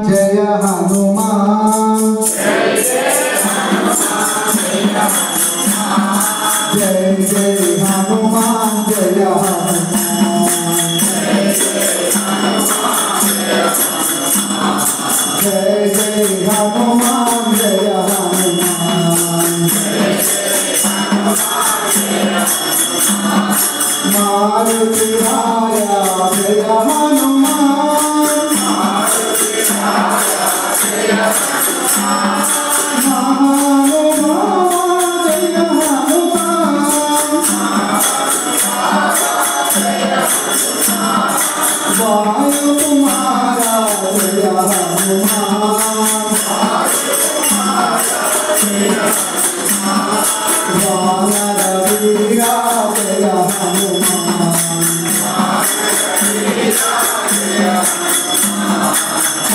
जय हनुमान जय जय हनुमान जय हनुमान जय जय हनुमान जय हनुमान मारुति राया जय हनुमान वायु कुमारा जय हनुमान वानर वीरा जय हनुमान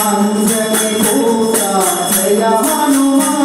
अंजनी पुत्र जय हनुमान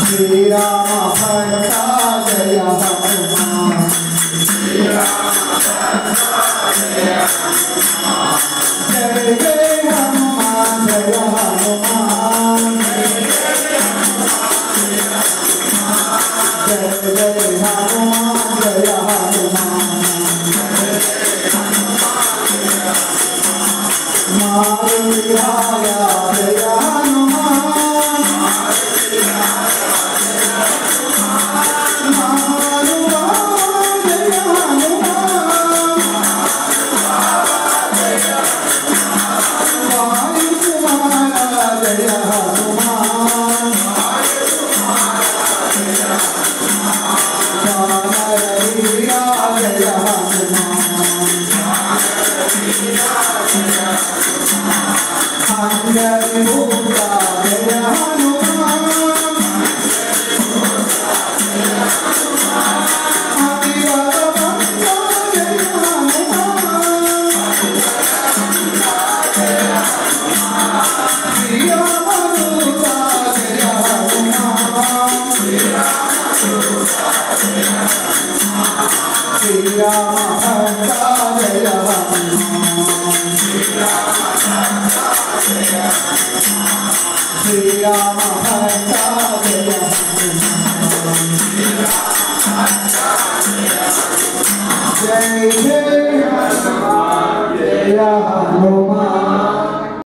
श्री राम भक्ता जय हनुमान जय जय हनुमान जय हनुमान जय जय हनुमान जय हनुमान मारुति राया जय हनुमान जय जय हनुमान जय